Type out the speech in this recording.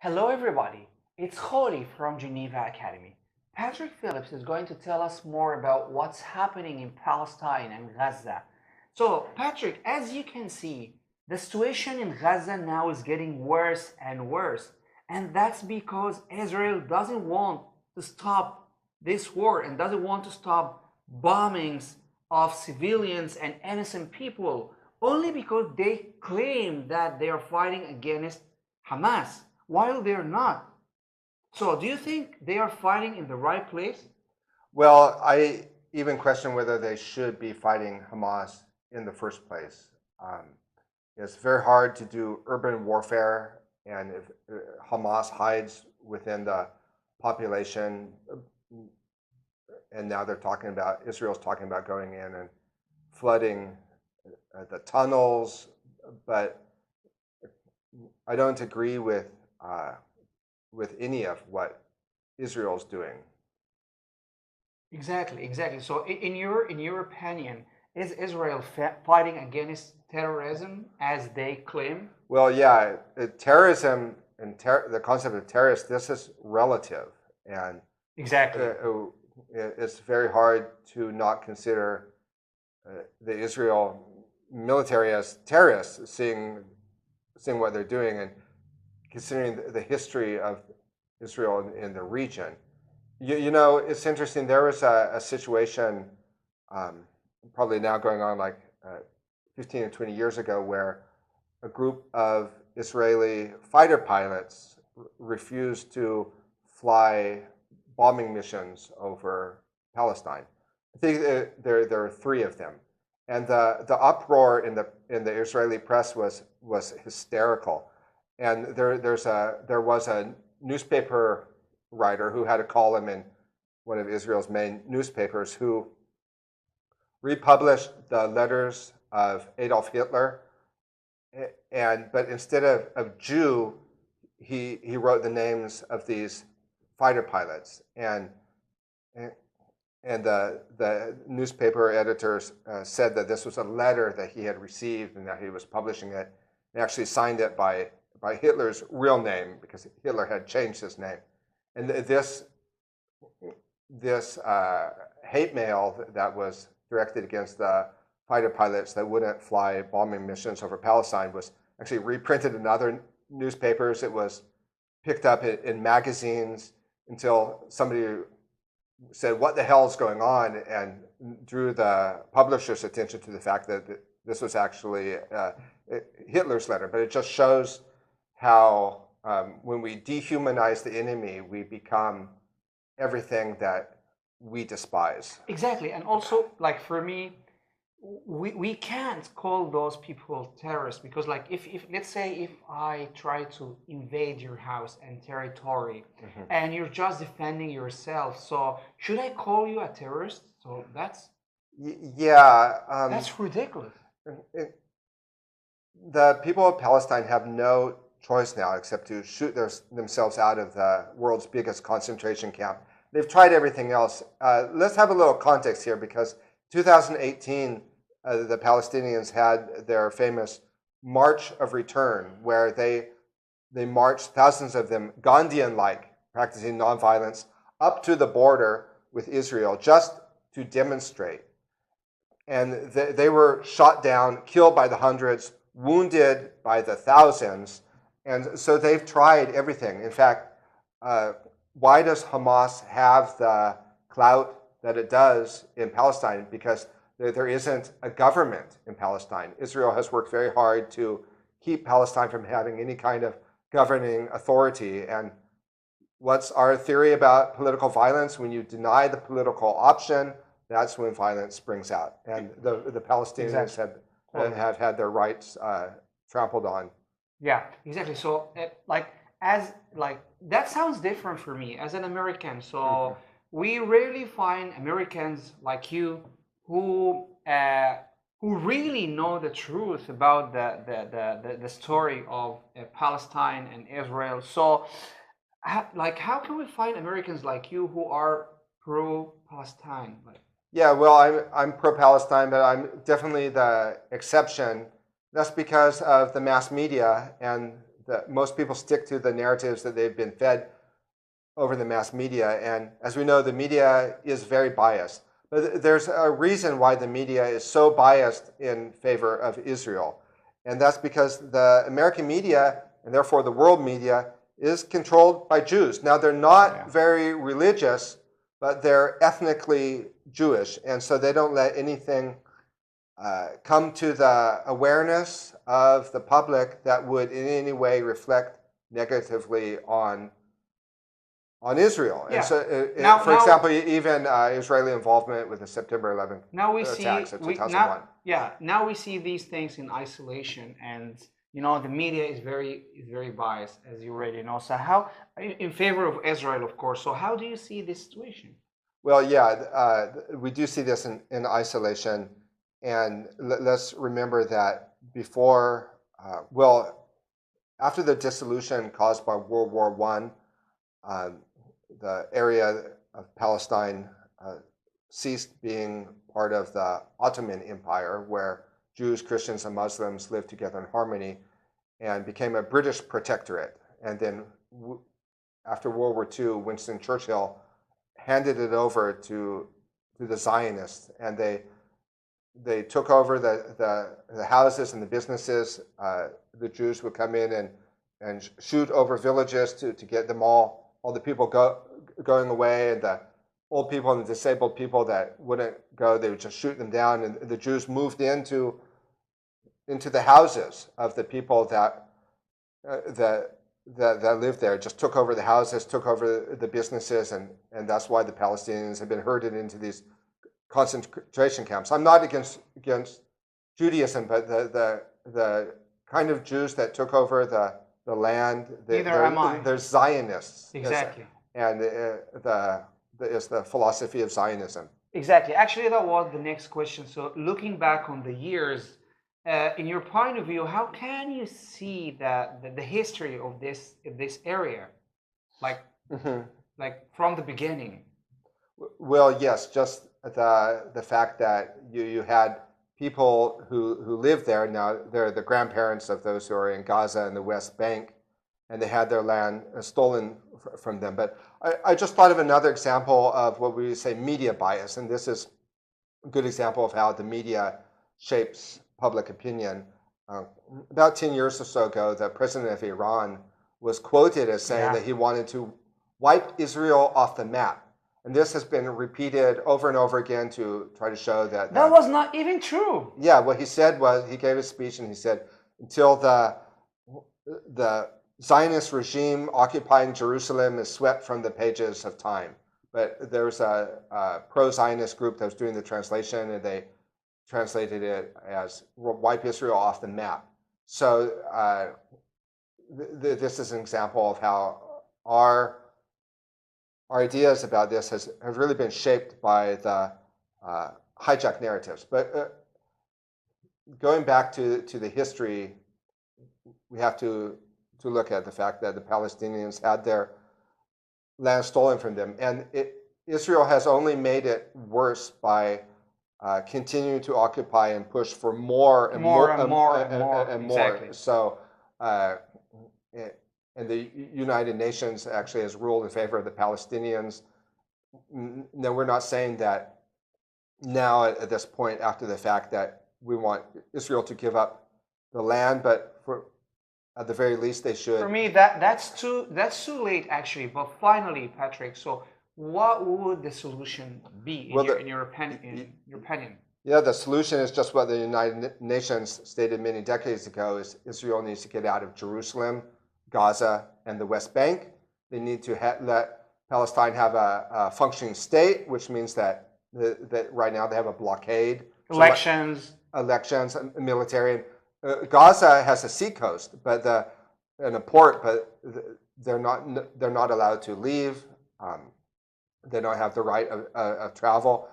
Hello everybody, it's Kholy from Geneva Academy. Patrick Phillips is going to tell us more about what's happening in Palestine and Gaza. So, Patrick, as you can see, the situation in Gaza now is getting worse and worse. And that's because Israel doesn't want to stop this war and doesn't want to stop bombings of civilians and innocent people only because they claim that they are fighting against Hamas while they're not. So, do you think they are fighting in the right place? Well, I even question whether they should be fighting Hamas in the first place. Um, it's very hard to do urban warfare, and if Hamas hides within the population, and now they're talking about Israel's talking about going in and flooding the tunnels, but I don't agree with any of what Israel's doing. Exactly. So, in your opinion, is Israel fighting against terrorism as they claim? Well, yeah, terrorism and the concept of terrorist, this is relative, and Exactly. it's very hard to not consider the Israel military as terrorists, seeing what they're doing and considering the history of Israel in the region. You know, it's interesting. There was a situation, probably now going on like 15 or 20 years ago, where a group of Israeli fighter pilots refused to fly bombing missions over Palestine. I think there are three of them, and the uproar in the Israeli press was hysterical. And there was a newspaper writer who had a column in one of Israel's main newspapers who republished the letters of Adolf Hitler, but instead of Jew, he wrote the names of these fighter pilots, and the newspaper editors said that this was a letter that he had received and that he was publishing it, and actually signed it by Hitler's real name because Hitler had changed his name. And this hate mail that was directed against the fighter pilots that wouldn't fly bombing missions over Palestine was actually reprinted in other newspapers. It was picked up in magazines until somebody said, "What the hell is going on?" and drew the publisher's attention to the fact that this was actually Hitler's letter. But it just shows how when we dehumanize the enemy, we become everything that we despise. Exactly. And also, like for me, we can't call those people terrorists because, like, if let's say if I try to invade your house and territory, and you're just defending yourself, so should I call you a terrorist? So Yeah. that's ridiculous. The people of Palestine have no choice now except to shoot themselves out of the world's biggest concentration camp. They've tried everything else. Let's have a little context here because 2018, the Palestinians had their famous March of Return, where they marched, thousands of them, Gandhian-like, practicing nonviolence, up to the border with Israel just to demonstrate. And they were shot down, killed by the hundreds, wounded by the thousands. And so they've tried everything. In fact, why does Hamas have the clout that it does in Palestine? Because there isn't a government in Palestine. Israel has worked very hard to keep Palestine from having any kind of governing authority. And what's our theory about political violence? When you deny the political option, that's when violence springs out. And the Palestinians have had their rights trampled on. Yeah, exactly. So, like that sounds different for me as an American. So we rarely find Americans like you who really know the truth about the story of Palestine and Israel. So, how can we find Americans like you who are pro-Palestine? Yeah, well, I'm pro-Palestine, but I'm definitely the exception. That's because of the mass media and most people stick to the narratives that they've been fed over the mass media. And as we know, the media is very biased. But there's a reason why the media is so biased in favor of Israel. And that's because the American media, and therefore the world media, is controlled by Jews. Now, they're not very religious, but they're ethnically Jewish. And so they don't let anything come to the awareness of the public that would in any way reflect negatively on Israel. Yeah. And so, for example, even Israeli involvement with the September 11th attacks of 2001. Now we see these things in isolation, and the media is very biased, as you already know. So how, in favor of Israel, of course. So how do you see this situation? Well, we do see this in isolation, and let's remember that before, after the dissolution caused by World War I, the area of Palestine ceased being part of the Ottoman Empire, where Jews, Christians, and Muslims lived together in harmony, and became a British protectorate. And then after World War II, Winston Churchill handed it over to the Zionists, and they took over the houses and the businesses. The Jews would come in and shoot over villages to get them all the people going away, and the old people and the disabled people that wouldn't go, they would just shoot them down. And the Jews moved into the houses of the people that lived there, just took over the houses, took over the businesses, and that's why the Palestinians have been herded into these concentration camps. I'm not against Judaism, but the kind of Jews that took over the land, they're Zionists. Exactly. And is the philosophy of Zionism. Exactly. Actually, that was the next question. So looking back on the years, in your point of view, how can you see the history of this area, like from the beginning? Well, yes, just the fact that you had people who lived there. Now they're the grandparents of those who are in Gaza and the West Bank, and they had their land stolen from them. But I just thought of another example of what we would say media bias, and this is a good example of how the media shapes public opinion. About 10 years or so ago, the president of Iran was quoted as saying that he wanted to wipe Israel off the map. And this has been repeated over and over again to try to show that... That was not even true. Yeah, what he said was, he gave a speech and he said, until the Zionist regime occupying Jerusalem is swept from the pages of time. But there was a pro-Zionist group that was doing the translation, and they translated it as wipe Israel off the map. So this is an example of how our ideas about this have really been shaped by the hijacked narratives. But going back to the history, we have to look at the fact that the Palestinians had their land stolen from them. And Israel has only made it worse by continuing to occupy and push for more and more. Exactly. So, and the United Nations actually has ruled in favor of the Palestinians. No, we're not saying that now at this point after the fact that we want Israel to give up the land, but at the very least they should. For me, that's too late actually. But finally, Patrick, so what would the solution be in your opinion? Yeah, the solution is just what the United Nations stated many decades ago: is Israel needs to get out of Jerusalem, Gaza, and the West Bank. They need to let Palestine have a functioning state, which means that right now they have a blockade. Elections, military. Gaza has a seacoast, and a port, but they're not allowed to leave. They don't have the right of travel.